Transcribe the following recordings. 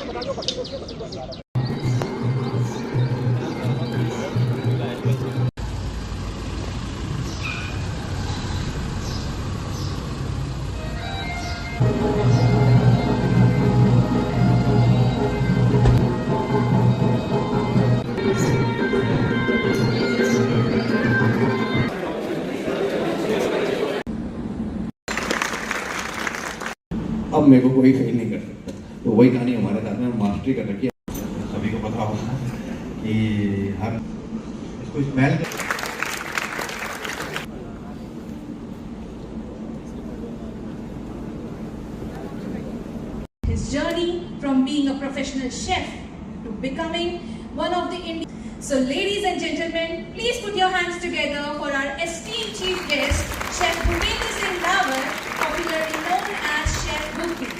अब मेरे को कोई फेल नहीं कर सकता। तो वही कहानी हमारे साथ में मास्टरी कर रखी है। सभी को पता होगा कि हर इसको smell His journey from being a professional chef to becoming one of the Indian. So ladies and gentlemen, please put your hands together for our esteemed chief guest, Chef Bhupendra Singh Rawat, popularly known as Chef Bhupi.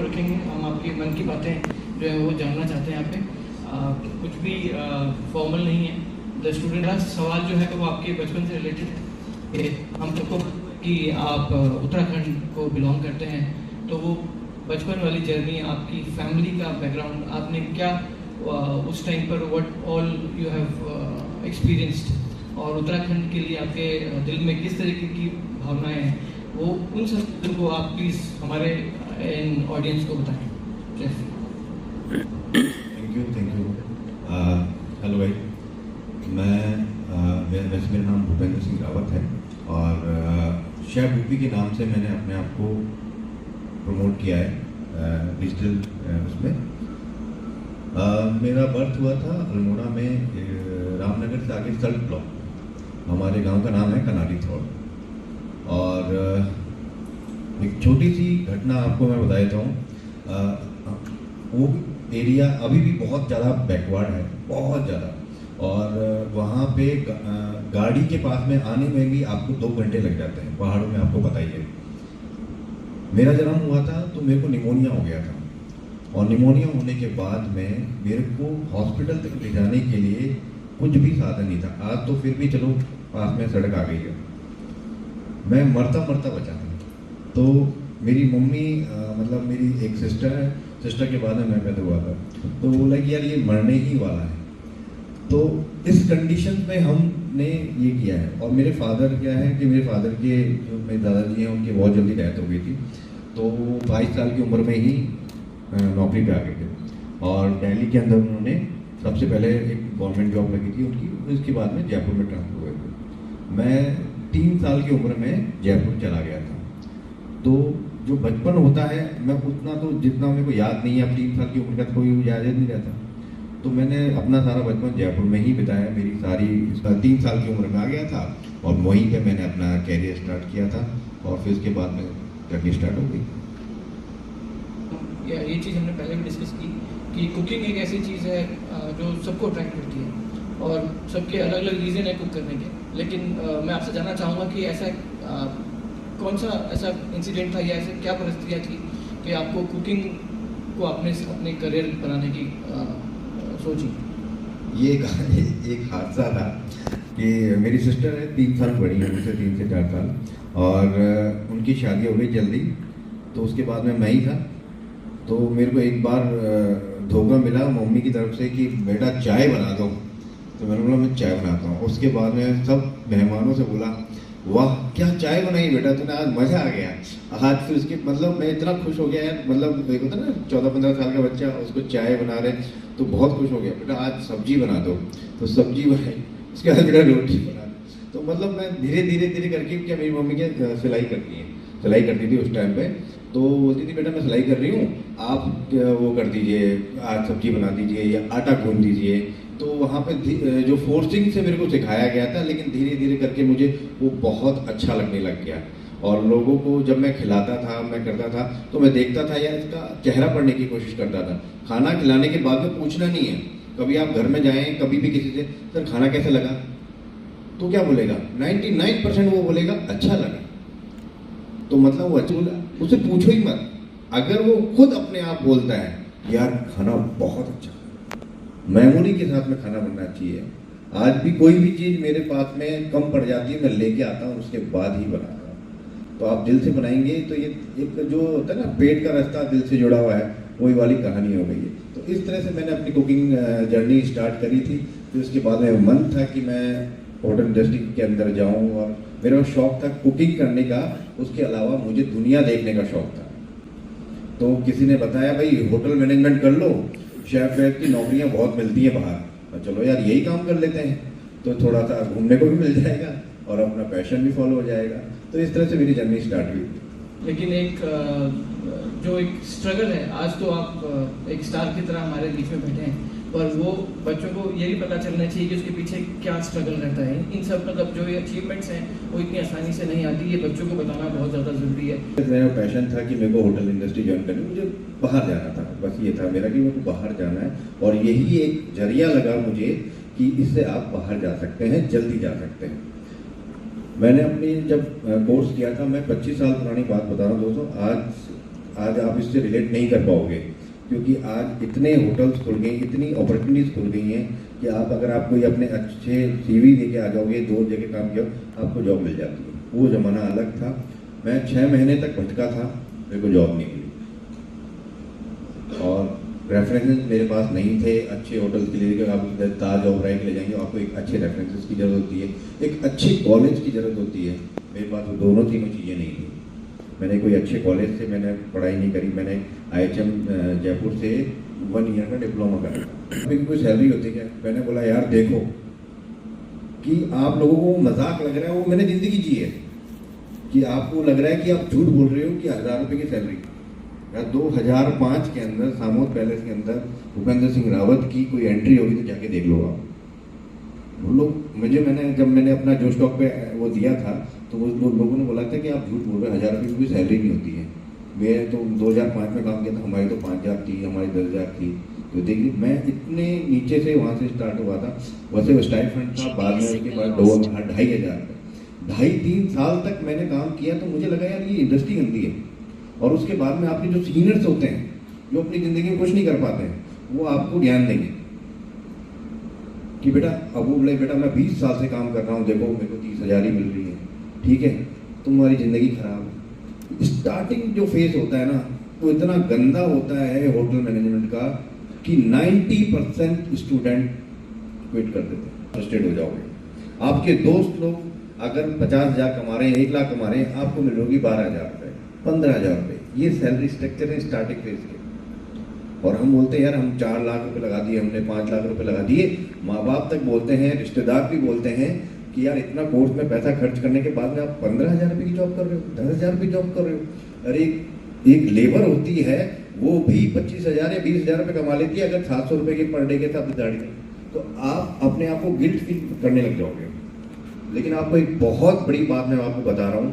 रखेंगे हम आपकी मन की बातें जो है वो जानना चाहते हैं यहाँ पे। कुछ भी फॉर्मल नहीं है। द स्टूडेंट का सवाल जो है वो आपके बचपन से रिलेटेड है। हम सबको कि आप उत्तराखंड को बिलोंग करते हैं, तो वो बचपन वाली जर्नी, आपकी फैमिली का बैकग्राउंड, आपने क्या उस टाइम पर what all you have experienced, और उत्तराखंड के लिए आपके दिल में किस तरीके की भावनाएं हैं, वो उन सब को आप प्लीज़ हमारे इन ऑडियंस को बताएं। Thank you. हेलो भाई, मेरा नाम भूपेंद्र सिंह रावत है और शेफ भूपी के नाम से मैंने अपने आप को प्रमोट किया है डिजिटल उसमें। मेरा बर्थ हुआ था अल्मोड़ा में, रामनगर से आगे सल्ट ब्लॉक, हमारे गांव का नाम है कनाडी थोड़। और एक छोटी सी घटना आपको मैं बता देता हूँ। वो एरिया अभी भी बहुत ज़्यादा बैकवर्ड है, बहुत ज़्यादा, और वहाँ पे गाड़ी के पास में आने में भी आपको 2 घंटे लग जाते हैं, पहाड़ों में, आपको पता ही है। मेरा जन्म हुआ था तो मेरे को निमोनिया हो गया था, और निमोनिया होने के बाद में मेरे को हॉस्पिटल तक ले जाने के लिए कुछ भी साधन नहीं था। आज तो फिर भी चलो पास में सड़क आ गई है, मैं मरता मरता बचा था। तो मेरी मम्मी मतलब मेरी एक सिस्टर है, सिस्टर के बाद में मैं पैदा हुआ था, तो बोला कि यार ये मरने ही वाला है। तो इस कंडीशन में हमने ये किया है। और मेरे फादर क्या है कि मेरे फादर के जो मेरे दादाजी हैं उनकी बहुत जल्दी डेथ हो गई थी, तो वो 22 साल की उम्र में ही नौकरी पे आ गए थे। और दिल्ली के अंदर उन्होंने सबसे पहले एक गवर्नमेंट जॉब लगी थी उनकी, उसके बाद में जयपुर में ट्रांसफर हुए थे। मैं 3 साल की उम्र में जयपुर चला गया था। तो जो बचपन होता है, मैं उतना तो जितना मेरे को याद नहीं है, अब 3 साल की उम्र का कोई याद नहीं रहता, तो मैंने अपना सारा बचपन जयपुर में ही बिताया। मेरी सारी 3 साल की उम्र में आ गया था और वहीं पे मैंने अपना कैरियर स्टार्ट किया था, और फिर उसके बाद में जर्नी स्टार्ट हो गई। ये चीज़ हमने पहले भी डिस्कस की कि कुकिंग एक ऐसी चीज़ है जो सबको अट्रैक्ट करती है, और सबके अलग अलग रीज़न है कुक करने के। लेकिन मैं आपसे जानना चाहूँगा कि ऐसा कौन सा ऐसा इंसिडेंट था या ऐसे क्या परिस्थितियाँ थी कि आपको कुकिंग को आपने अपने करियर बनाने की सोची? ये एक हादसा था कि मेरी सिस्टर है 3 साल बड़ी है मुझसे, 3 से 4 साल, और उनकी शादी हो गई जल्दी। तो उसके बाद में मैं ही था। तो मेरे को एक बार धोखा मिला मम्मी की तरफ से कि बेटा चाय बना दो, तो मैंने बोला मैं चाय बनाता हूँ। उसके बाद में सब मेहमानों से बोला वाह क्या चाय बनाई बेटा तूने, आज मज़ा आ गया आज। फिर उसके मतलब मैं इतना खुश हो गया यार, मतलब देखो था ना 14-15 साल का बच्चा, उसको चाय बना रहे तो बहुत खुश हो गया। बेटा आज सब्जी बना दो, तो सब्जी बनाई। उसके बाद बेटा रोटी बना दो। तो मतलब मैं धीरे धीरे धीरे करके, क्या मेरी मम्मी क्या सिलाई करती थी उस टाइम पे, तो बोलती थी बेटा मैं सिलाई कर रही हूँ, आप वो कर दीजिए, आज सब्जी बना दीजिए या आटा गूंद दीजिए। तो वहाँ पे जो फोर्सिंग से मेरे को सिखाया गया था, लेकिन धीरे धीरे करके मुझे वो बहुत अच्छा लगने लग गया। और लोगों को जब मैं खिलाता था, मैं करता था, तो मैं देखता था यार इसका चेहरा पढ़ने की कोशिश करता था। खाना खिलाने के बाद में पूछना नहीं है, कभी आप घर में जाएं कभी भी किसी से सर खाना कैसे लगा, तो क्या बोलेगा 99% वो बोलेगा अच्छा लगा। तो मतलब वो अच्छा बोला, उससे पूछो ही मत, अगर वो खुद अपने आप बोलता है यार खाना बहुत अच्छा, मेमोरी के साथ में खाना बनना चाहिए। आज भी कोई भी चीज़ मेरे पास में कम पड़ जाती है, मैं लेके आता हूँ, उसके बाद ही बनाता हूँ। तो आप दिल से बनाएंगे तो ये एक जो होता है ना, पेट का रास्ता दिल से जुड़ा हुआ है, वही वाली कहानी हो गई है। तो इस तरह से मैंने अपनी कुकिंग जर्नी स्टार्ट करी थी। फिर उसके बाद में मन था कि मैं होटल इंडस्ट्री के अंदर जाऊँ, और मेरा शौक था कुकिंग करने का, उसके अलावा मुझे दुनिया देखने का शौक था। तो किसी ने बताया भाई होटल मैनेजमेंट कर लो, शेफ वेफ की नौकरियां बहुत मिलती हैं बाहर, और चलो यार यही काम कर लेते हैं, तो थोड़ा सा घूमने को भी मिल जाएगा और अपना पैशन भी फॉलो हो जाएगा। तो इस तरह से मेरी जर्नी स्टार्ट हुई। लेकिन एक स्ट्रगल है, आज तो आप एक स्टार की तरह हमारे बीच में बैठे हैं, पर वो बच्चों को ये भी पता चलना चाहिए कि उसके पीछे क्या स्ट्रगल रहता है। इन सब मतलब जो ये अचीवमेंट्स हैं वो इतनी आसानी से नहीं आती, ये बच्चों को बताना बहुत ज़्यादा ज़रूरी है। मेरा पैशन था कि मेरे को होटल इंडस्ट्री ज्वाइन करनी, मुझे बाहर जाना था, बस ये था मेरा कि मेरे को बाहर जाना है, और यही एक जरिया लगा मुझे कि इससे आप बाहर जा सकते हैं, जल्दी जा सकते हैं। मैंने अपनी जब कोर्स किया था, मैं 25 साल पुरानी बात बता रहा हूँ दोस्तों, आज आप इससे रिलेट नहीं कर पाओगे, क्योंकि आज इतने होटल्स खुल गए, इतनी अपॉर्चुनिटीज़ खुल गई हैं कि आप अगर आप कोई अपने अच्छे CV लेके आ जाओगे, 2 जगह काम किया, आपको जॉब मिल जाती है। वो ज़माना अलग था। मैं 6 महीने तक भटका था, मेरे को जॉब नहीं मिली, और रेफरेंसेस मेरे पास नहीं थे अच्छे होटल के लिए। आप ताज ओबराय के ले जाएंगे, आपको एक अच्छे रेफरेंसेस की ज़रूरत होती है, एक अच्छी कॉलेज की ज़रूरत होती है। मेरे पास वो दोनों तीनों चीज़ें नहीं थी। मैंने कोई अच्छे कॉलेज से मैंने पढ़ाई नहीं करी, मैंने IHM जयपुर से 1 ईयर का डिप्लोमा करा। अभी कोई सैलरी होती है क्या? मैंने बोला यार देखो कि आप लोगों को मजाक लग रहा है, वो मैंने ज़िंदगी जी है, कि आपको लग रहा है कि आप झूठ बोल रहे हो कि 1000 रुपये की सैलरी। या 2005 के अंदर सामोद पैलेस के अंदर भूपेंद्र सिंह रावत की कोई एंट्री होगी तो जाके देख लो आप। वो लोग जब मैंने अपना जो स्टॉक पे वो दिया था, तो वो लोगों ने बोला था कि आप झूठ बोल रहे, 1000 रुपये की कोई सैलरी नहीं होती है। मैं तो 2005 में काम किया था, हमारी तो 5000 थी, हमारी 10,000 थी। तो देखिए मैं इतने नीचे से वहाँ से स्टार्ट हुआ था। वैसे वो स्टाइपेंड था, बाद में उसके बाद 2,500 रुपये 2.5-3 साल तक मैंने काम किया। तो मुझे लगा यार ये इंडस्ट्री गंदी है। और उसके बाद में आपके जो सीनियर्स होते हैं, जो अपनी ज़िंदगी में कुछ नहीं कर पाते हैं, वो आपको ज्ञान देंगे कि बेटा अबू बोले बेटा मैं 20 साल से काम कर रहा हूँ, देखो मेरे को 30,000 ही मिल रही है, ठीक है, तुम्हारी ज़िंदगी खराब है। स्टार्टिंग जो फेज होता है ना, वो इतना गंदा होता है होटल मैनेजमेंट का कि 90% स्टूडेंट क्विट कर देते हैं। फ्रस्ट्रेट हो जाओगे। आपके दोस्त लोग अगर 50,000 कमा रहे हैं, 1 लाख कमा रहे हैं, आपको मिलोगी 12,000 रुपये, 15,000 रुपये। ये सैलरी स्ट्रक्चर है स्टार्टिंग फेज के। और हम बोलते हैं यार हम 4 लाख रुपए लगा दिए, हमने 5 लाख रुपए लगा दिए। माँ बाप तक बोलते हैं, रिश्तेदार भी बोलते हैं कि यार इतना कोर्स में पैसा खर्च करने के बाद में आप 15,000 रुपये की जॉब कर रहे हो, 10,000 रुपये जॉब कर रहे हो। अरे एक लेबर होती है, वो भी 25,000 या 20,000 रुपये कमा लेती है अगर 700 रुपये के पर डे के साथ दिहाड़ी में। तो आप अपने आप को गिल्ट फील करने लग जाओगे। लेकिन आपको एक बहुत बड़ी बात मैं आपको बता रहा हूँ,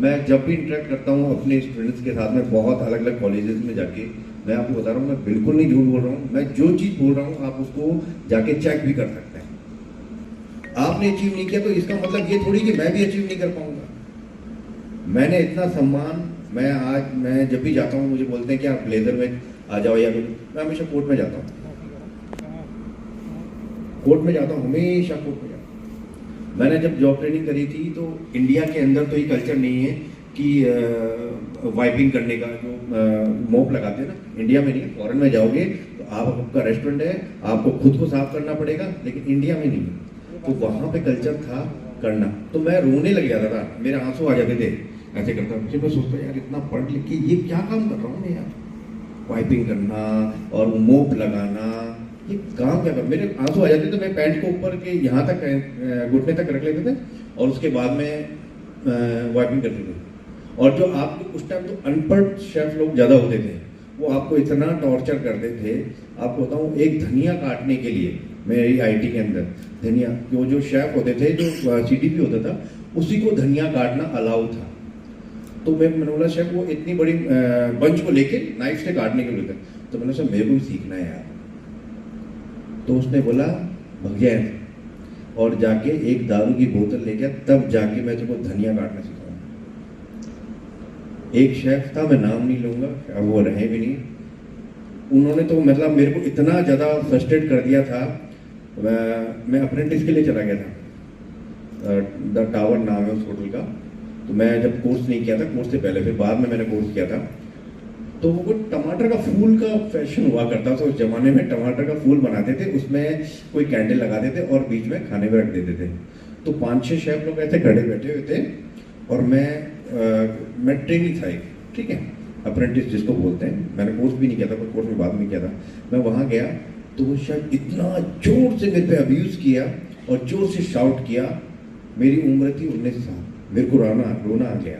मैं जब भी इंटरेक्ट करता हूँ अपने स्टूडेंट्स के साथ में, बहुत अलग अलग कॉलेजेस में जाके, मैं आपको बता रहा हूँ, मैं बिल्कुल नहीं झूठ बोल रहा हूँ। मैं जो चीज़ बोल रहा हूँ आप उसको जाके चेक भी कर सकते हैं। आपने अचीव नहीं किया तो इसका मतलब ये थोड़ी कि मैं भी अचीव नहीं कर पाऊंगा। मैंने इतना सम्मान, मैं जब भी जाता हूँ मुझे बोलते हैं कि आप ब्लेजर में आ जाओ, या मैं हमेशा कोर्ट में जाता हूँ, हमेशा कोर्ट में जाता हूँ। मैंने जब जॉब ट्रेनिंग करी थी तो इंडिया के अंदर तो ये कल्चर नहीं है कि वाइपिंग करने का, जो मोप लगाते हैं ना, इंडिया में नहीं है। फॉरेन में जाओगे तो आपका रेस्टोरेंट है, आपको खुद को साफ करना पड़ेगा, लेकिन इंडिया में नहीं है। तो वहाँ पे कल्चर था करना। तो मैं रोने लग जाता था, मेरे आंसू आ जाते थे, ऐसे करता। फिर मैं सोचता यार इतना पढ़ लिख के ये क्या काम कर रहा हूँ मैं यार, वाइपिंग करना और मोप लगाना, ये काम क्या कर। मेरे आंसू आ जाते तो मैं पैंट को ऊपर के यहाँ तक घुटने तक रख लेते थे और उसके बाद में वाइपिंग करते थे। और जो आप उस टाइम तो अनपढ़ शेफ लोग ज़्यादा होते थे, वो आपको इतना टॉर्चर करते थे। आपको बताऊँ, एक धनिया काटने के लिए मेरी IT के अंदर धनिया, जो शेफ होते थे, जो CDP होता था, उसी को धनिया काटना अलाउ था। तो मैंने बोला शेफ वो इतनी बड़ी बंच को लेके नाइफ से काटने के लिए, तो मैंने सोचा मेरे को भी सीखना है यार। तो उसने बोला भैया, और जाके एक दारू की बोतल ले गया, तब जाके मैं तुमको धनिया काटना सिखाऊंगा। एक शेफ था, मैं नाम नहीं लूँगा, अब वो रहे भी नहीं, उन्होंने तो मतलब मेरे को इतना ज़्यादा फ्रस्ट्रेट कर दिया था। मैं अप्रेंटिस के लिए चला गया था, द टावर नाम है उस होटल का। तो मैं जब कोर्स नहीं किया था, कोर्स से पहले, फिर बाद में मैंने कोर्स किया था, तो वो टमाटर का फूल का फैशन हुआ करता था उस जमाने में। टमाटर का फूल बनाते थे, उसमें कोई कैंडल लगाते थे और बीच में खाने में रख देते थे। तो 5-6 शेफ लोग ऐसे खड़े बैठे हुए थे और मैं ट्रेनी था एक, ठीक है, अप्रेंटिस जिसको बोलते हैं। मैंने कोर्स भी नहीं किया था, कोई कोर्स में बाद में किया था। मैं वहाँ गया तो वो शेफ इतना जोर से मेरे पे अब्यूज़ किया और जोर से शाउट किया। मेरी उम्र थी 19 साल, मेरे को रोना आ गया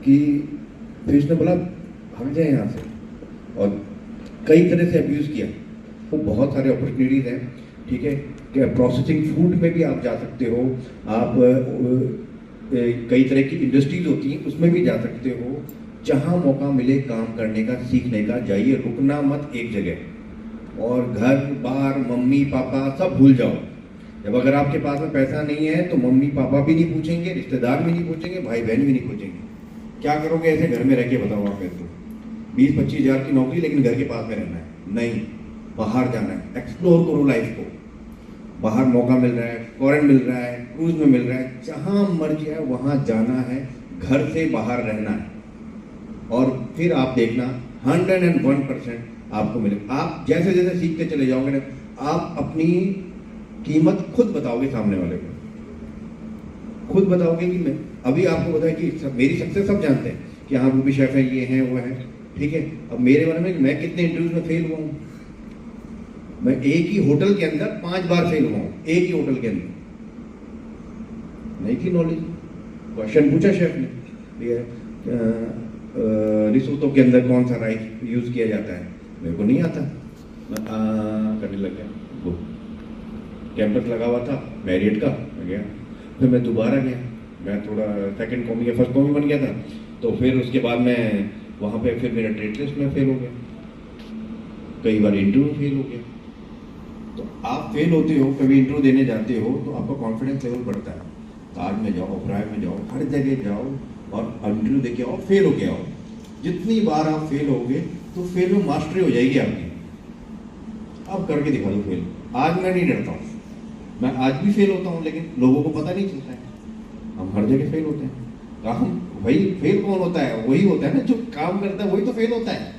कि फिर उसने बोला भाग जाए यहाँ से, और कई तरह से अब्यूज़ किया। वो बहुत सारे अपॉर्चुनिटीज़ हैं, ठीक है, कि प्रोसेसिंग फूड में भी आप जा सकते हो, आप कई तरह की इंडस्ट्रीज होती हैं उसमें भी जा सकते हो। जहाँ मौका मिले काम करने का, सीखने का, जाइए, रुकना मत एक जगह। और घर बार मम्मी पापा सब भूल जाओ। जब अगर आपके पास में पैसा नहीं है तो मम्मी पापा भी नहीं पूछेंगे, रिश्तेदार भी नहीं पूछेंगे, भाई बहन भी नहीं पूछेंगे। क्या करोगे ऐसे घर में रह के, बताओ आप मेरे को। 20-25 हज़ार की नौकरी, लेकिन घर के पास में रहना है नहीं, बाहर जाना है, एक्सप्लोर करो लाइफ को। बाहर मौका मिल रहा है, फॉरेन मिल रहा है, क्रूज में मिल रहा है, जहाँ मर्जी है वहाँ जाना है, घर से बाहर रहना है। और फिर आप देखना 101% आपको मिलेगा। आप जैसे जैसे सीखते चले जाओगे ना, आप अपनी कीमत खुद बताओगे सामने वाले को, खुद बताओगे कि मैं अभी आपको बताया कि मेरी सक्सेस सब जानते हैं कि हाँ वो भी शेफ है, ये है, वो है, ठीक है। अब मेरे बारे में मैं कितने इंटरव्यूज में फेल हुआ हूँ। मैं एक ही होटल के अंदर 5 बार फेल हुआ हूँ, एक ही होटल के अंदर। नहीं थी नॉलेज, क्वेश्चन पूछा शेफ ने, रिसोटो के अंदर कौन सा राइस यूज किया जाता है, मेरे को नहीं आता, मैं करने लग गया। वो कैंपस लगा हुआ था मैरियट का, मैं गया, फिर मैं दोबारा गया, मैं थोड़ा सेकंड कॉमी या फर्स्ट कॉमी बन गया था। तो फिर उसके बाद मैं वहाँ पे फिर मेरा ट्रेड टेस्ट में फेल हो गया, कई बार इंटरव्यू फेल हो गया। तो आप फेल होते हो, कभी इंटरव्यू देने जाते हो तो आपका कॉन्फिडेंस लेवल बढ़ता है। ताज में जाओ, ओबराय में जाओ, हर जगह जाओ और इंटरव्यू देके आओ, फेल हो के आओ। जितनी बार आप फेल होगे तो फेल में मास्टरी हो जाएगी आपकी। आप करके दिखा दो फेल। आज मैं नहीं डरता हूँ, मैं आज भी फेल होता हूँ, लेकिन लोगों को पता नहीं चलता है। हम हर जगह फेल होते हैं। काम वही फेल कौन होता है, वही होता है ना जो काम करता है, वही तो फेल होता है।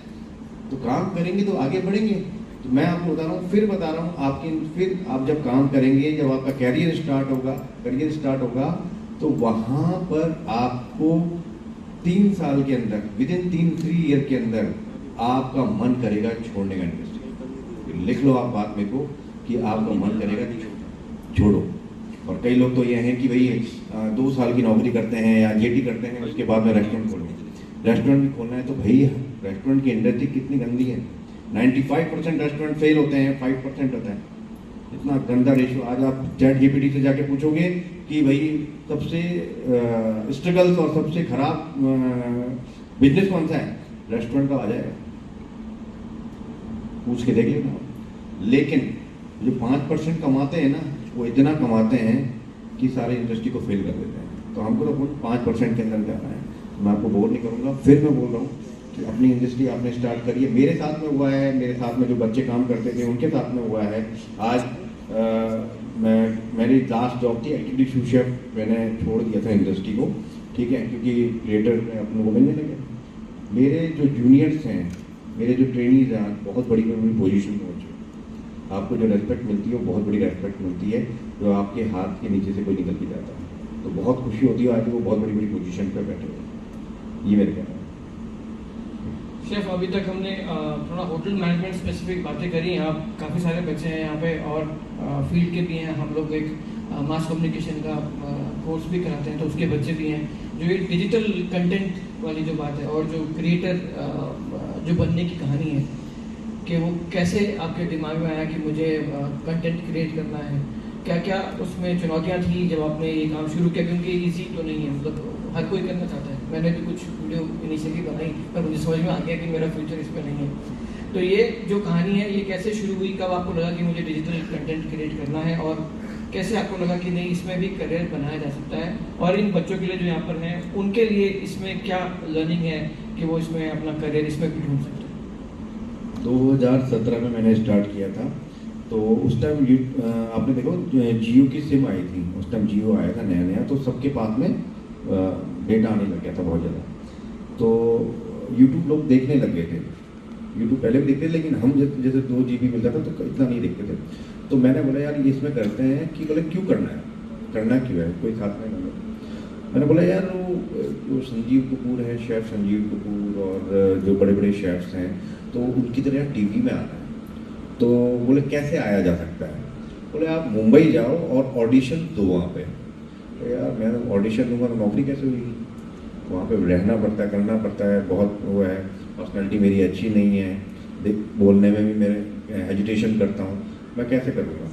तो काम करेंगे तो आगे बढ़ेंगे। तो मैं आपको बता रहा हूँ, फिर बता रहा हूँ, फिर आप जब काम करेंगे, जब आपका करियर स्टार्ट होगा तो वहाँ पर आपको 3 साल के अंदर, विदिन 3 ईयर के अंदर आपका मन करेगा छोड़ने का इंडस्ट्री। लिख लो आप बात मेरे को कि आपका मन करेगा छोड़ो। और कई लोग तो ये हैं कि भाई 2 साल की नौकरी करते हैं या जेटी करते हैं, उसके बाद में रेस्टोरेंट खोलना। रेस्टोरेंट भी खोलना है तो भाई रेस्टोरेंट की इंडस्ट्री कितनी गंदी है। 95% रेस्टोरेंट फेल होते हैं, 5% होता है। इतना गंदा रेशियो। आज आप चैट जीपीटी से जाके पूछोगे कि भाई सबसे स्ट्रगल्स और सबसे खराब बिजनेस कौन सा है, रेस्टोरेंट का आ जाएगा, पूछ के देख लेना। लेकिन जो 5% कमाते हैं ना, वो इतना कमाते हैं कि सारे इंडस्ट्री को फेल कर देते हैं। तो हमको तो 5% के अंदर जाना है। मैं आपको बोर नहीं करूँगा, फिर मैं बोल रहा हूँ कि अपनी इंडस्ट्री आपने स्टार्ट करिए। मेरे साथ में हुआ है, मेरे साथ में जो बच्चे काम करते थे उनके साथ में हुआ है। आज मेरी लास्ट जॉब थी एक्टिविटी शू शेफ, मैंने छोड़ दिया था इंडस्ट्री को, ठीक है, क्योंकि क्रिएटर अपने को मिलने लगे। मेरे जो जूनियर्स हैं, मेरे जो ट्रेनीज हैं, बहुत बड़ी बड़ी पोजीशन में पहुँचे। आपको जो रेस्पेक्ट मिलती है वो बहुत बड़ी रेस्पेक्ट मिलती है, जो आपके हाथ के नीचे से कोई निकल के जाता है। तो बहुत खुशी होती है आज वो बहुत बड़ी बड़ी पोजीशन पर बैठे हुए। ये मेरे कहना है। शेफ, अभी तक हमने थोड़ा होटल मैनेजमेंट स्पेसिफिक बातें करी। यहाँ काफ़ी सारे बच्चे हैं यहाँ पे और फील्ड के भी हैं। हम लोग एक मास कम्युनिकेशन का कोर्स भी कराते हैं, तो उसके बच्चे भी हैं। जो ये डिजिटल कंटेंट वाली जो बात है और जो क्रिएटर जो बनने की कहानी है, कि वो कैसे आपके दिमाग में आया कि मुझे कंटेंट क्रिएट करना है, क्या क्या उसमें चुनौतियाँ थी जब आपने ये काम शुरू किया? क्योंकि ईजी तो नहीं है, मतलब हर कोई करना चाहता है। मैंने भी कुछ वीडियो इनिशियली बनाई, पर मुझे समझ में आ गया कि मेरा फ्यूचर इस पर नहीं है। तो ये जो कहानी है, ये कैसे शुरू हुई, कब आपको लगा कि मुझे डिजिटल कंटेंट क्रिएट करना है, और कैसे आपको लगा कि नहीं इसमें भी करियर बनाया जा सकता है, और इन बच्चों के लिए जो यहाँ पर हैं उनके लिए इसमें क्या लर्निंग है कि वो इसमें अपना करियर इसमें भी ढूंढ सकते हैं? 2017 में मैंने स्टार्ट किया था, तो उस टाइम आपने देखो जियो की सिम आई थी, उस टाइम जियो आया था नया नया, तो सबके पास में डेटा आने लग गया था बहुत ज़्यादा, तो यूट्यूब लोग देखने लग गए थे। यूट्यूब पहले भी देखते थे, लेकिन हम जैसे 2 GB मिलता था तो इतना नहीं देखते थे। तो मैंने बोला यार ये इसमें करते हैं कि बोले क्यों करना क्यों है, कोई साथ में करना। मैंने बोला यार वो जो संजीव कपूर है, शेफ़ संजीव कपूर, और जो बड़े बड़े शेफ्स हैं, तो उनकी तरह टीवी में आना है। तो बोले कैसे आया जा सकता है? बोले आप मुंबई जाओ और ऑडिशन दो वहाँ पे। तो यार मैं ऑडिशन दूंगा तो नौकरी कैसे हुई? वहाँ पे रहना पड़ता है, करना पड़ता है, बहुत वो है, पर्सनैलिटी मेरी अच्छी नहीं है, बोलने में भी मेरे हेजिटेशन करता हूँ, मैं कैसे करूँगा?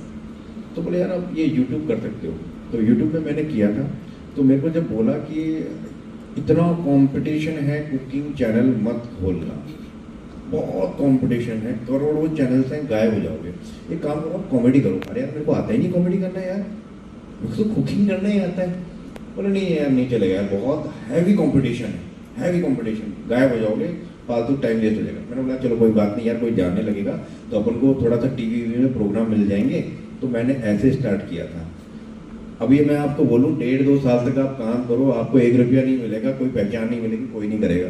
तो बोले यार आप ये यूट्यूब कर सकते हो। तो यूट्यूब में मैंने किया था, तो मेरे को जब बोला कि इतना कंपटीशन है, कुकिंग चैनल मत खोलना, बहुत कंपटीशन है, करोड़ों चैनल्स हैं, गायब हो जाओगे, एक काम करो कॉमेडी करो। अरे यार मेरे को आता ही नहीं कॉमेडी करना यार, मुझे तो कुकिंग करना ही आता है। बोले नहीं यार नहीं चलेगा यार, बहुत हैवी कंपटीशन है, हैवी कंपटीशन, गायब हो जाओगे, फालतू टाइम वेस्ट हो जाएगा। मैंने बोला चलो कोई बात नहीं यार, कोई जानने लगेगा तो अपन को थोड़ा सा टीवी में प्रोग्राम मिल जाएंगे। तो मैंने ऐसे स्टार्ट किया था। अभी मैं आपको बोलूँ 1.5-2 साल तक आप काम करो, आपको 1 रुपया नहीं मिलेगा, कोई पहचान नहीं मिलेगी, कोई नहीं करेगा।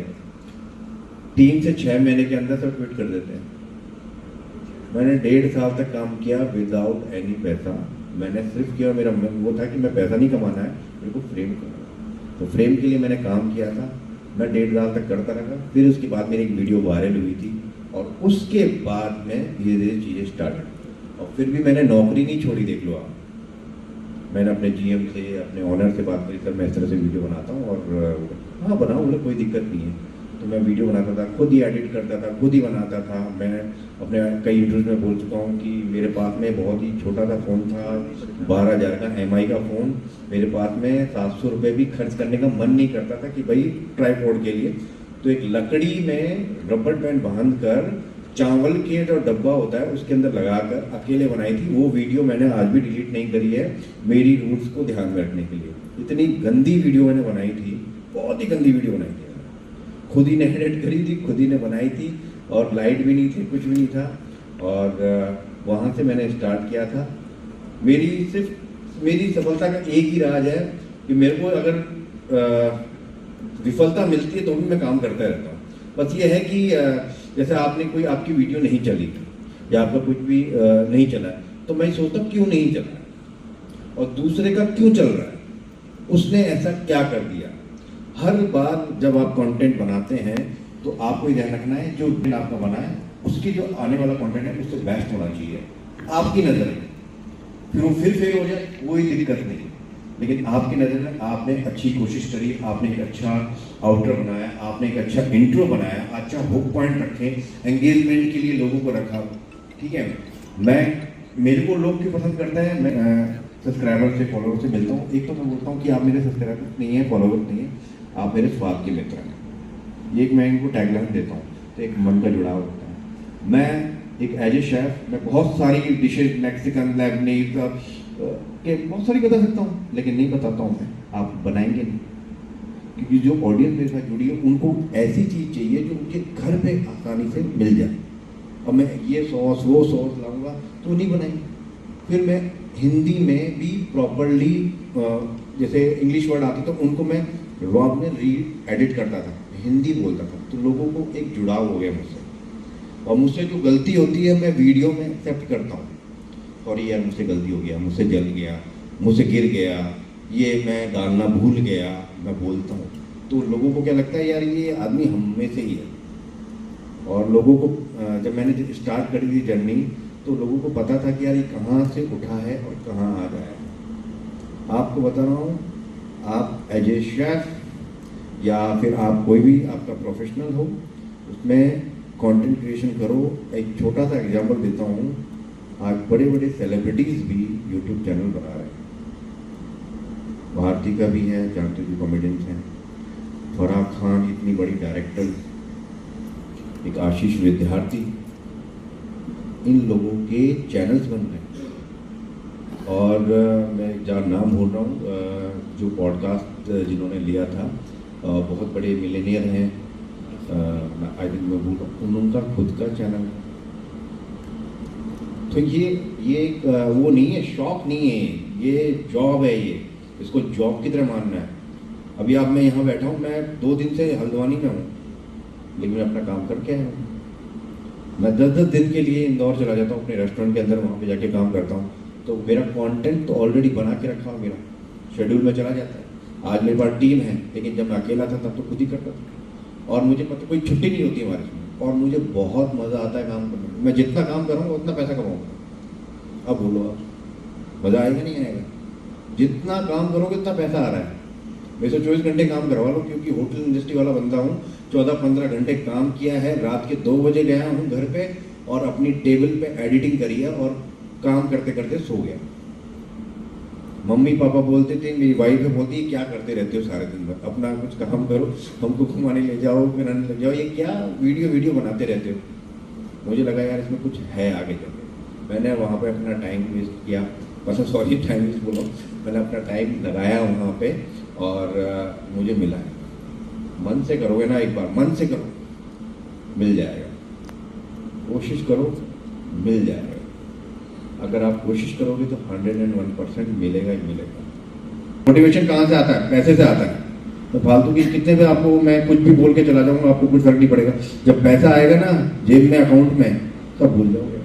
3 से 6 महीने के अंदर सब क्विट कर देते हैं। मैंने 1.5 साल तक काम किया विदाउट एनी पैसा। मैंने सिर्फ किया, मेरा वो था कि मैं पैसा नहीं कमाना है, मेरे को फ्रेम करना है। तो फ्रेम के लिए मैंने काम किया था, मैं 1.5 साल तक करता रहा। फिर उसके बाद मेरी एक वीडियो वायरल हुई थी, और उसके बाद में धीरे धीरे चीज़ें स्टार्ट हुई। और फिर भी मैंने नौकरी नहीं छोड़ी, देख लो आप। मैंने अपने GM से, अपने ऑनर से बात करी, सर मैं इस तरह से वीडियो बनाता हूँ, और हाँ बनाओ, बोले कोई दिक्कत नहीं है। तो मैं वीडियो बनाता था, खुद ही एडिट करता था, खुद ही बनाता था। मैं अपने कई इंटरव्यूज में बोल चुका हूँ कि मेरे पास में बहुत ही छोटा सा फ़ोन था, 12,000 का MI का फ़ोन। मेरे पास में 700 रुपये भी खर्च करने का मन नहीं करता था कि भाई ट्राइपॉड के लिए। तो एक लकड़ी में रबर बैंड बांध कर, चावल के जो डब्बा होता है उसके अंदर लगाकर अकेले बनाई थी। वो वीडियो मैंने आज भी डिलीट नहीं करी है, मेरी रूट्स को ध्यान में रखने के लिए। इतनी गंदी वीडियो मैंने बनाई थी, बहुत ही गंदी वीडियो बनाई थी, खुद ही ने एडिट करी थी, खुद ही ने बनाई थी, और लाइट भी नहीं थी, कुछ भी नहीं था। और वहाँ से मैंने स्टार्ट किया था। मेरी सफलता का एक ही राज है कि मेरे को अगर विफलता मिलती है तो भी मैं काम करता रहता हूँ। बस ये है कि जैसे आपकी वीडियो नहीं चली या आपका कुछ भी नहीं चला, तो मैं सोचता हूँ क्यों नहीं चला और दूसरे का क्यों चल रहा है, उसने ऐसा क्या कर दिया। हर बार जब आप कंटेंट बनाते हैं तो आपको ध्यान रखना है जो आपका बना है उसकी जो आने वाला कंटेंट है उससे बेस्ट होना चाहिए आपकी नज़र में। फिर वो फिर फेल हो जाए कोई दिक्कत नहीं, लेकिन आपकी नज़र में आपने अच्छी कोशिश करी, आपने एक अच्छा आउटर बनाया, आपने एक अच्छा इंट्रो बनाया, अच्छा हुक पॉइंट रखे, एंगेजमेंट के लिए लोगों को रखा। ठीक है, मेरे को लोग क्यों पसंद करता है, मैं सब्सक्राइबर से फॉलोअर से मिलता हूँ। एक तो मैं बोलता हूँ कि आप मेरे सब्सक्राइबर नहीं है, फॉलोअर नहीं है, आप मेरे स्वाद के मित्र हैं। ये एक मैं इनको टैगलाइन देता हूँ, तो एक मन का जुड़ाव होता है। मैं एक एज ए शेफ मैं बहुत सारी डिशेज मैक्सिकन, लेबनीज के बहुत सारी बता सकता हूँ, लेकिन नहीं बताता हूँ मैं, आप बनाएंगे नहीं, क्योंकि जो ऑडियंस मेरे साथ जुड़ी है उनको ऐसी चीज़ चाहिए जो उनके घर पे आसानी से मिल जाए। और मैं ये सॉस वो सॉस लाऊंगा तो नहीं बनाएंगे। फिर मैं हिंदी में भी प्रॉपरली जैसे इंग्लिश वर्ड आती तो उनको मैं रॉ में री एडिट करता था, हिंदी बोलता था, तो लोगों को एक जुड़ाव हो गया मुझसे। और मुझसे जो गलती होती है मैं वीडियो में एक्सेप्ट करता हूँ, और यार मुझसे गलती हो गया, मुझसे जल गया, मुझसे गिर गया, ये मैं डालना भूल गया, मैं बोलता हूँ। तो लोगों को क्या लगता है यार ये आदमी हम में से ही है। और लोगों को जब मैंने स्टार्ट करी थी जर्नी तो लोगों को पता था कि यार ये कहाँ से उठा है और कहाँ आ गया है। आपको बता रहा हूँ, आप एज ए शेफ या फिर आप कोई भी आपका प्रोफेशनल हो उसमें कंटेंट क्रिएशन करो। एक छोटा सा एग्जांपल देता हूँ, आज बड़े बड़े सेलिब्रिटीज़ भी यूट्यूब चैनल बना रहे हैं। भारती का भी है, जानते जो कॉमेडियंस हैं, फराह खान, इतनी बड़ी डायरेक्टर, एक आशीष विद्यार्थी, इन लोगों के चैनल्स बन रहे हैं। और मैं जहाँ नाम बोल रहा हूँ, जो पॉडकास्ट जिन्होंने लिया था, बहुत बड़े मिलेनियर हैं, आई थिंक मैं बोल रहा हूँ, उनका खुद का चैनल है। तो ये एक वो नहीं है, शौक नहीं है, ये जॉब है। ये इसको जॉब की तरह मानना है। अभी आप मैं यहाँ बैठा हूँ, मैं 2 दिन से हल्द्वानी में हूँ, लेकिन मैं अपना काम करके आया हूँ। मैं 10-10 दिन के लिए इंदौर चला जाता हूँ अपने रेस्टोरेंट के अंदर, वहाँ पे जाके काम करता हूँ। तो मेरा कंटेंट तो ऑलरेडी बना के रखा हुआ, मेरा शेड्यूल में चला जाता है। आज मेरे पास टीम है, लेकिन जब मैं अकेला था तब तो खुद ही करता था। और मुझे पता कोई छुट्टी नहीं होती हमारे इसमें, और मुझे बहुत मज़ा आता है काम करने में। मैं जितना काम करूँगा उतना पैसा कमाऊँगा। अब बोलो आप, मज़ा आएगा नहीं आएगा? जितना काम करोगे उतना पैसा आ रहा है। मैं 24 घंटे काम करवा लो, क्योंकि होटल इंडस्ट्री वाला बंदा हूँ। 14-15 घंटे काम किया है, रात के 2 बजे गया हूँ घर पे और अपनी टेबल पे एडिटिंग करी है और काम करते करते सो गया। मम्मी पापा बोलते थे, मेरी वाइफ बोलती है क्या करते रहते हो सारे दिन भर, अपना कुछ काम करो, हमको घुमाने ले जाओ, फिराने ले जाओ, ये क्या वीडियो बनाते रहते हो। मुझे लगा यार इसमें कुछ है आगे चलके। मैंने वहाँ पे अपना टाइम वेस्ट किया, मतलब सॉरी टाइम वेस्ट बोलो, मैंने अपना टाइम लगाया वहाँ पे और मुझे मिला है। मन से करोगे ना, एक बार मन से करो, मिल जाएगा। कोशिश करो, मिल जाएगा। अगर आप कोशिश करोगे तो 101% मिलेगा ही मिलेगा। मोटिवेशन कहाँ से आता है? पैसे से आता है। तो फालतू की कितने भी आपको मैं कुछ भी बोल के चला जाऊंगा, आपको कुछ फर्क नहीं पड़ेगा। जब पैसा आएगा ना जेब में, अकाउंट में, तब भूल जाओगे,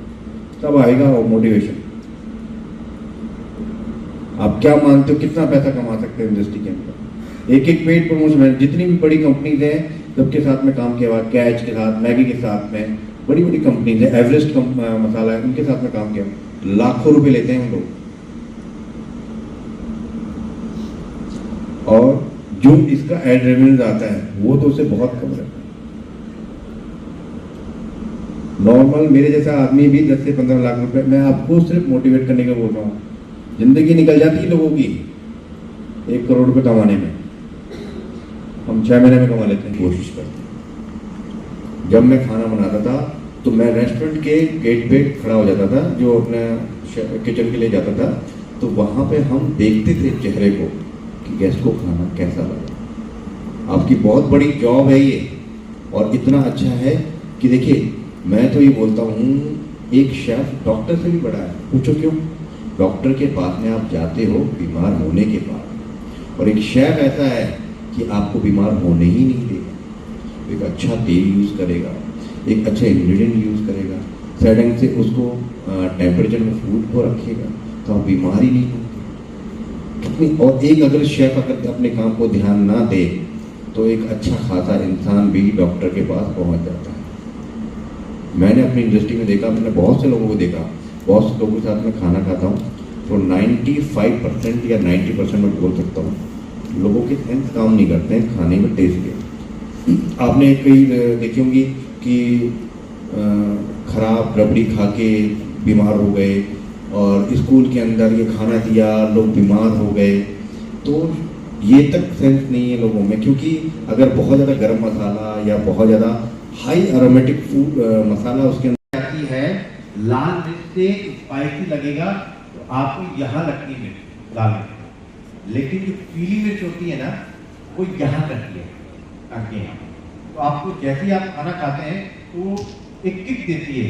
तब आएगा वो मोटिवेशन। आप क्या मानते हो कितना पैसा कमा सकते हैं इंडस्ट्री के अंदर? एक पेड प्रमोशन, जितनी भी बड़ी कंपनीज हैं सबके साथ में काम किया हुआ, कैच के साथ, मैगी के साथ में, बड़ी बड़ी कंपनीज है, एवरेस्ट मसाला है, उनके साथ में काम किया, लाखों रुपए लेते हैं हम लोग। और जो इसका एड रेवेन्यू आता है वो तो उससे बहुत कम रहता है। नॉर्मल मेरे जैसा आदमी भी 10 से 15 लाख रुपए, मैं आपको सिर्फ मोटिवेट करने का बोल रहा हूँ। जिंदगी निकल जाती है लोगों की 1 करोड़ रुपए कमाने में, हम 6 महीने में कमा लेते हैं। कोशिश करते हैं। जब मैं खाना बनाता था तो मैं रेस्टोरेंट के गेट पे खड़ा हो जाता था, जो अपने किचन के लिए जाता था, तो वहाँ पे हम देखते थे चेहरे को कि गेस्ट को खाना कैसा लगा। आपकी बहुत बड़ी जॉब है ये, और इतना अच्छा है कि देखिए, मैं तो ये बोलता हूँ, एक शेफ डॉक्टर से भी बड़ा है। पूछो क्यों? डॉक्टर के पास में आप जाते हो बीमार होने के बाद, और एक शेफ ऐसा है कि आपको बीमार होने ही नहीं देगा। एक अच्छा तेल यूज़ करेगा, एक अच्छा इंग्रेडिएंट यूज़ करेगा, सडन से उसको टेम्परेचर में फूड को रखेगा, तो आप बीमार ही नहीं होंगे कितनी। और एक अगर शेफ अगर अपने काम को ध्यान ना दे तो एक अच्छा खासा इंसान भी डॉक्टर के पास पहुंच जाता है। मैंने अपनी इंडस्ट्री में देखा, मैंने बहुत से लोगों को देखा, बहुत से लोगों के साथ में खाना खाता हूँ, तो 95% या 90% मैं बोल सकता हूँ लोगों के सेंस काम नहीं करते हैं खाने में टेस्ट के। आपने कई देखी होंगी कि खराब रबड़ी खा के बीमार हो गए, और स्कूल के अंदर ये खाना दिया, लोग बीमार हो गए। तो ये तक सेंस नहीं है लोगों में, क्योंकि अगर बहुत ज़्यादा गर्म मसाला या बहुत ज़्यादा हाई एरोमेटिक फूड मसाला उसके अंदर आती है, लाल मिर्च से स्पाइसी लगेगा तो आपको यहाँ लगती है लाल मिर्च, लेकिन जो पीली मिर्च होती है ना वो यहाँ करती है ताकि यहाँ। तो आपको जैसे ही आप खाना खाते हैं तो एक किक देती है,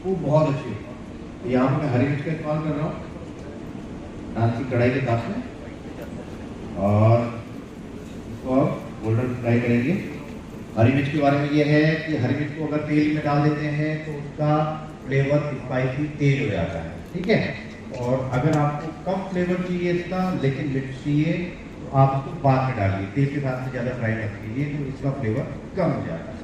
वो बहुत अच्छी होती है। तो यहाँ पर मैं हरी मिर्च का इस्तेमाल कर रहा हूँ नान की कढ़ाई के साथ में, और इसको आप गोल्डन फ्राई करेंगे। हरी मिर्च के बारे में ये है कि हरी मिर्च को अगर तेल में डाल देते हैं तो उसका फ्लेवर स्पाइसी तेज हो जाता है, ठीक है। और अगर आपको कम फ्लेवर चाहिए इसका लेकिन मिर्च चाहिए तो आप उसको बाद में डालिए, तेल के साथ में ज़्यादा फ्राई मत कीजिए, तो इसका फ्लेवर कम हो जाता है।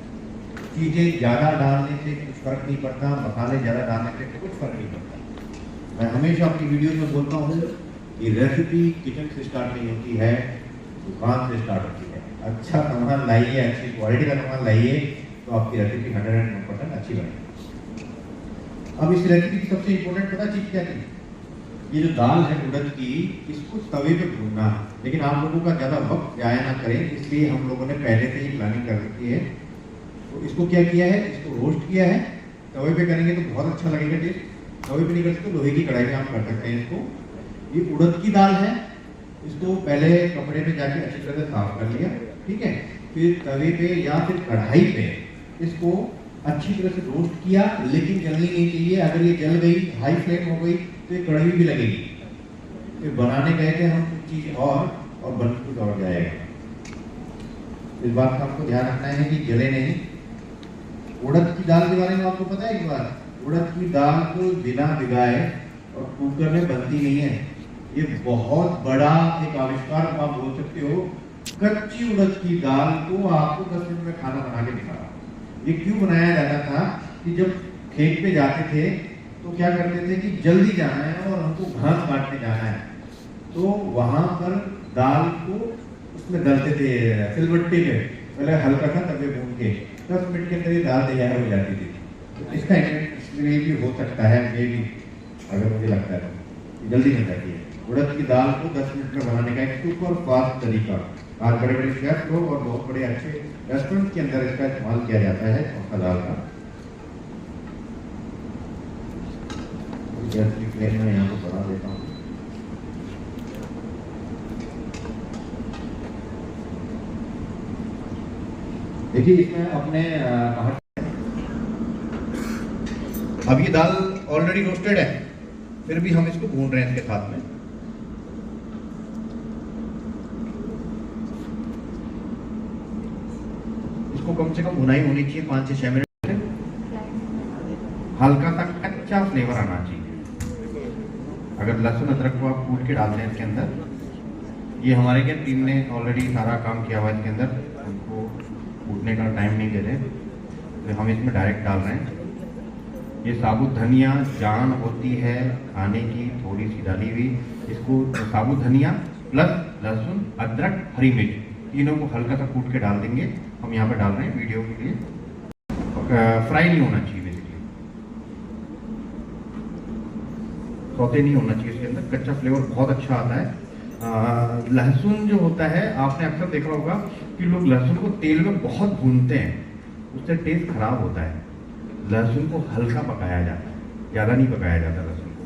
चीज़ें ज़्यादा डालने से कुछ फ़र्क नहीं पड़ता, मसाले ज़्यादा डालने से कुछ फ़र्क नहीं पड़ता। मैं हमेशा अपनी वीडियो में बोलता हूँ कि रेसिपी किचन से स्टार्ट नहीं होती है, दुकान से स्टार्ट होती है। अच्छा सामान लाइए, अच्छी क्वालिटी का सामान लाइए, तो आपकी रेसिपी 100% अच्छी बनेगी। अब इस रेसिपी की सबसे इम्पोर्टेंट पता चीज़ क्या थी? ये जो दाल है उड़द की, इसको तवे पे भूनना है, लेकिन आप लोगों का ज़्यादा वक्त जाया ना करें, इसलिए हम लोगों ने पहले से ही प्लानिंग कर रखी है। तो इसको क्या किया है, इसको रोस्ट किया है। तवे पे करेंगे तो बहुत अच्छा लगेगा टेस्ट, तवे पे नहीं कर सकते लोहे की कढ़ाई में आप कर सकते हैं इसको। ये उड़द की दाल है, इसको पहले कपड़े में जाके अच्छी तरह से साफ कर लिया, ठीक है। फिर तवे पे या फिर कढ़ाई पे इसको अच्छी तरह से रोस्ट किया, लेकिन जलनी नहीं चाहिए। अगर ये जल गई, हाई फ्लेम हो गई, तो ये कड़वी भी लगेगी। फिर बनाने गए थे हम कुछ चीज़ और बन कुछ और जाएगा। इस बात का आपको ध्यान रखना है कि जले नहीं। उड़द की दाल के बारे में आपको पता है एक बार, उड़द की दाल को बिना भिगाए और कुकर में बनती नहीं है। ये बहुत बड़ा एक आविष्कार आप बोल सकते हो। कच्ची उड़द की दाल को आपको 10 मिनट में खाना बना के दिखा। ये क्यों बनाया जाता था कि जब खेत पे जाते थे तो क्या करते थे कि जल्दी जाना है और हमको घास काटने जाना है, तो वहां पर दाल को उसमें डालते थे सिलबट्टे पे, पहले हल्का सा तवे भून के 10 मिनट के अंदर ये दाल तैयार हो जाती थी। तो इसका इसलिए भी हो सकता है, मे भी, अगर मुझे लगता है तो जल्दी बन जाती है। उड़द की दाल को 10 मिनट में बनाने का एक सुपर फास्ट तरीका। आज बड़े बड़े शेफ लोग और बहुत बड़े अच्छे रेस्टोरेंट के अंदर इसका इस्तेमाल किया जाता है मौका दाल का। प्लेन में यहाँ को बढ़ा देता हूँ। देखिए इसमें अपने अब ये दाल ऑलरेडी रोस्टेड है, फिर भी हम इसको भून रहे हैं इसके साथ में। इसको कम से कम भुनाई होनी चाहिए 5 से 6 मिनट, हल्का सा कच्चा फ्लेवर आना चाहिए। अगर लहसुन अदरक को आप कूट के डालते हैं इसके अंदर, ये हमारे क्या टीम ने ऑलरेडी सारा काम किया हुआ है इसके अंदर, हमको कूटने का टाइम नहीं दे रहे, तो हम इसमें डायरेक्ट डाल रहे हैं। ये साबुत धनिया जान होती है खाने की, थोड़ी सी डाली हुई, इसको साबुत धनिया प्लस लहसुन अदरक हरी मिर्च तीनों को हल्का सा कूट के डाल देंगे। हम यहाँ पे डाल रहे हैं वीडियो के लिए, फ्राई नहीं होना चाहिए, बेसिकली सौते नहीं होना चाहिए, इसके अंदर कच्चा फ्लेवर बहुत अच्छा आता है। लहसुन जो होता है, आपने अक्सर देखा होगा कि लोग लहसुन को तेल में बहुत भूनते हैं, उससे टेस्ट खराब होता है। लहसुन को हल्का पकाया जाता है, ज़्यादा नहीं पकाया जाता लहसुन को।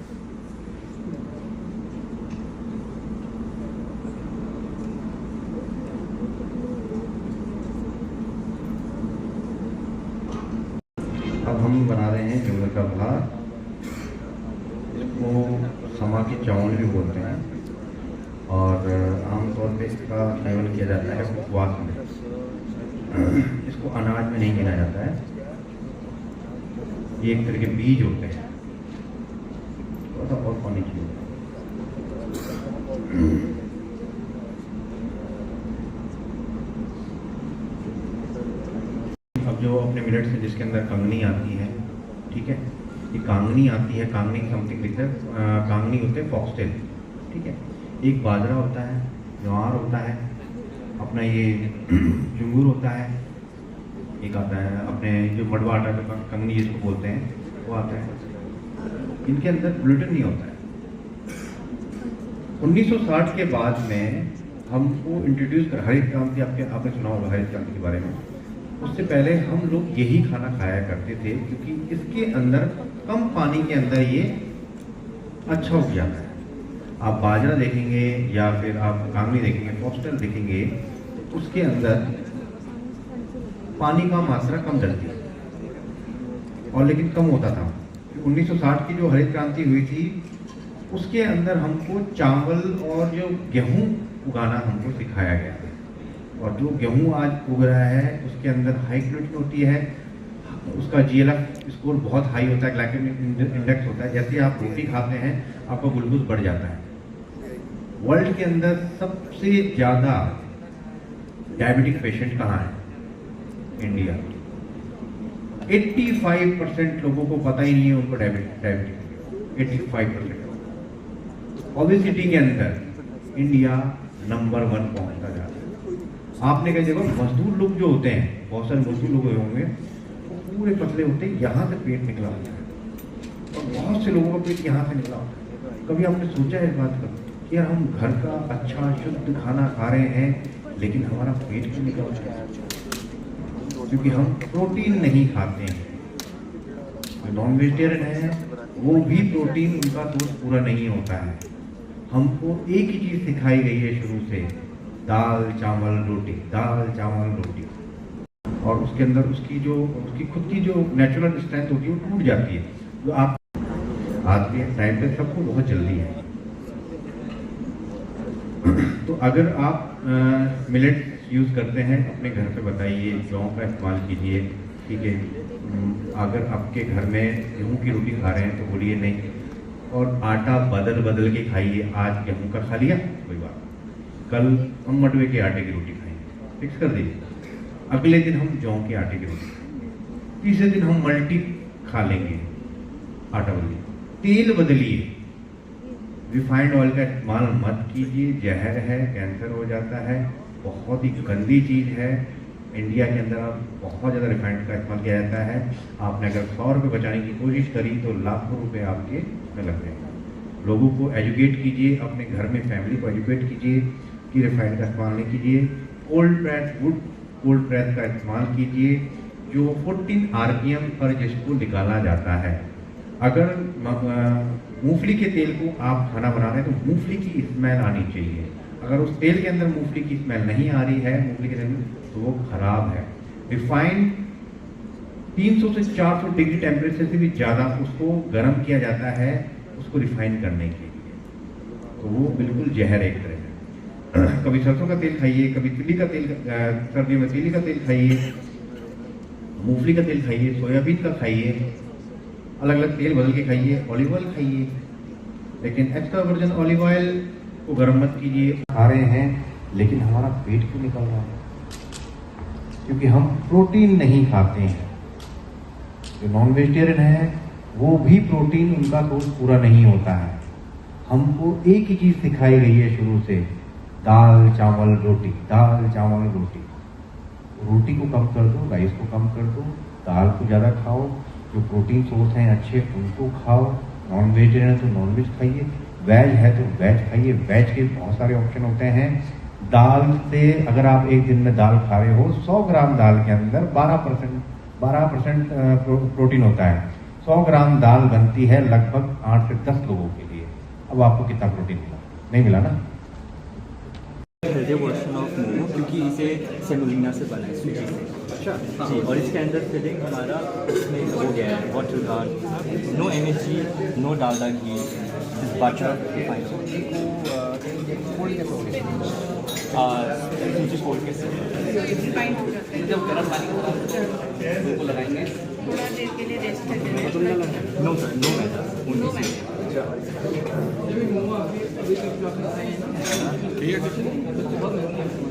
अब हम बना रहे हैं जोर का भात, इसको समा के चावल भी बोलते हैं और आमतौर पे इसका सेवन किया जाता है उपवास में। इसको अनाज में नहीं गिना जाता है, ये एक तरह के बीज होते हैं, थोड़ा सा और पानी चाहिए। अब जो अपने मिलेट से जिसके अंदर कंगनी आती है, ठीक है, ये कांगनी आती है, कांगनी समथिंग लिखते हैं, कांगनी होते हैं फॉक्सटेल, ठीक है। एक बाजरा होता है, ज्वार होता है, अपना ये झुंगूर होता है, एक आता है अपने जो मड़वा आटा जो कंगनी जिसको बोलते हैं वो आता है। इनके अंदर ग्लूटेन नहीं होता है। 1960 के बाद में हमको इंट्रोड्यूस कर हरित क्रांति, आपने सुना होगा हरित क्रांति के बारे में। उससे पहले हम लोग यही खाना खाया करते थे, क्योंकि इसके अंदर कम पानी के अंदर ये अच्छा उग जाता है। आप बाजरा देखेंगे या फिर आप कांगनी देखेंगे, फॉक्सटेल देखेंगे, तो उसके अंदर पानी का मात्रा कम डलती है और लेकिन कम होता था। 1960 की जो हरित क्रांति हुई थी उसके अंदर हमको चावल और जो गेहूं उगाना हमको सिखाया गया है, और जो गेहूं आज उग रहा है उसके अंदर हाई ग्लूटेन होती है, उसका GLF स्कोर बहुत हाई होता है, ग्लाइकेमिक इंडेक्स होता है। जैसे आप रोटी खाते हैं आपका ग्लूकोज बढ़ जाता है। वर्ल्ड के अंदर सबसे ज़्यादा डायबिटिक पेशेंट कहाँ है? इंडिया। 85% लोगों को पता ही नहीं है उनको डायबिटिक 85%। ओबेसिटी के अंदर इंडिया नंबर 1 पहुंचता जा रहा है। आपने कहा देखो मजदूर लोग जो होते हैं, बहुत सारे मजदूर लोग होंगे, पूरे पतले होते हैं, यहाँ से पेट निकला होता है और बहुत से लोगों का पेट यहाँ से निकला होता है। कभी आपने सोचा है इस बात का कि यार हम घर का अच्छा शुद्ध खाना खा रहे हैं लेकिन हमारा पेट क्यों निकल रहा है? क्योंकि हम प्रोटीन नहीं खाते हैं। नॉन वेजिटेरियन है वो भी प्रोटीन उनका सोर्स पूरा नहीं होता है। हमको एक ही चीज़ सिखाई गई है शुरू से, दाल चावल रोटी, दाल चावल रोटी। और उसके अंदर उसकी खुद की जो नेचुरल स्ट्रेंथ होती है वो टूट जाती है। जो आप आज के टाइम पे सबको बहुत जल्दी है। तो अगर आप मिलेट यूज़ करते हैं अपने घर पे बताइए, जौ का इस्तेमाल कीजिए, ठीक है। अगर आपके घर में गेहूं की रोटी खा रहे हैं तो बोलिए नहीं, और आटा बदल बदल के खाइए। आज गेहूं का खा लिया कोई बात, कल हम मडवे के आटे की रोटी खाएंगे, फिक्स कर दीजिए। अगले दिन हम जौ के आटे की रोटी खाएंगे, तीसरे दिन हम मल्टी खा लेंगे, आटा बदलिए। तेल बदलिए, रिफाइंड ऑयल का इस्तेमाल मत कीजिए, जहर है, कैंसर हो जाता है, बहुत ही गंदी चीज़ है। इंडिया के अंदर अब बहुत ज़्यादा रिफाइंड का इस्तेमाल किया जाता है। आपने अगर 100 रुपये बचाने की कोशिश करी तो लाखों रुपए आपके उसमें लग जाएंगे। लोगों को एजुकेट कीजिए, अपने घर में फैमिली को एजुकेट कीजिए कि रिफाइंड का इस्तेमाल नहीं कीजिए। Cold press would, cold press का इस्तेमाल कीजिए, जो 14 RPM पर जिसको निकाला जाता है। अगर मूंगफली के तेल को आप खाना बना रहे हैं तो मूंगफली की स्मेल आनी चाहिए। अगर उस तेल के अंदर मूंगफली की स्मेल नहीं आ रही है मूंगफली के तेल में, तो वो खराब है। रिफाइंड 300 से 400 डिग्री टेम्परेचर से भी ज़्यादा उसको गर्म किया जाता है उसको रिफाइन करने के लिए, तो वो बिल्कुल जहर एक तरह है। कभी सरसों का तेल खाइए, कभी तिली का तेल, सर्दियों में तिली का तेल खाइए, मूंगफली का तेल खाइए, सोयाबीन का खाइए, अलग अलग तेल बदल के खाइए, ऑलिव ऑयल खाइए, लेकिन एक्स्ट्रा वर्जन ऑलिव ऑयल को गर्म मत कीजिए। खा रहे हैं लेकिन हमारा पेट क्यों निकल रहा है? क्योंकि हम प्रोटीन नहीं खाते हैं। जो नॉन वेजिटेरियन है वो भी प्रोटीन उनका कोर्स पूरा नहीं होता है। हमको एक ही चीज़ सिखाई गई है शुरू से, दाल चावल रोटी, दाल चावल रोटी। रोटी को कम कर दो, राइस को कम कर दो, दाल को ज़्यादा खाओ, जो प्रोटीन सोर्स हैं अच्छे उनको खाओ। नॉन वेजिटेरियन है तो नॉन वेज खाइए, वेज है तो वेज खाइए। वेज के बहुत सारे ऑप्शन होते हैं। दाल से अगर आप एक दिन में दाल खा रहे हो, 100 ग्राम दाल के अंदर 12% प्रोटीन होता है। 100 ग्राम दाल बनती है लगभग 8 से 10 लोगों के लिए। अब आपको कितना प्रोटीन मिला? नहीं मिला ना। हेल्दी वर्जन ऑफ मोमो, क्योंकि इसे सेमोलिना से बना है, सूजी से। अच्छा जी। और इसके अंदर फिलिंग हमारा इसमें हो गया है वाटर गार्ड, नो MSG, नो डालडा घी, बटर, रिफाइंड। सूजी फोल्ड के जब गर्म पानी को लगाएंगे थोड़ा देर के लिए रेस्ट करके no sir, no maida.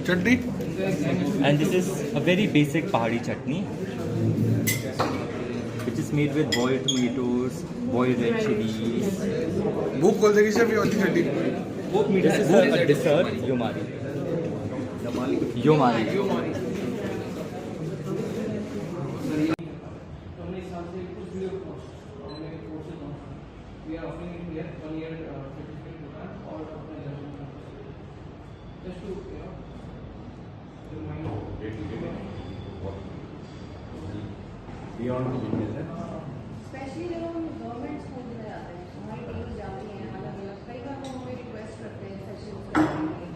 Chutney. And this is a very basic Pahadi chutney, which is made with boiled tomatoes, boiled red chilies. भूख खोल देगी सिर्फ ये वाली चटनी। This is a dessert, yomari. Yomari. We are offering it here 1 year certificate program or just to beyond specially जब हम government school में जाते हैं, हमारी टीम जाती है अलग अलग, कई बार वो हमें रिक्वेस्ट करते हैं सेशंस करने के लिए।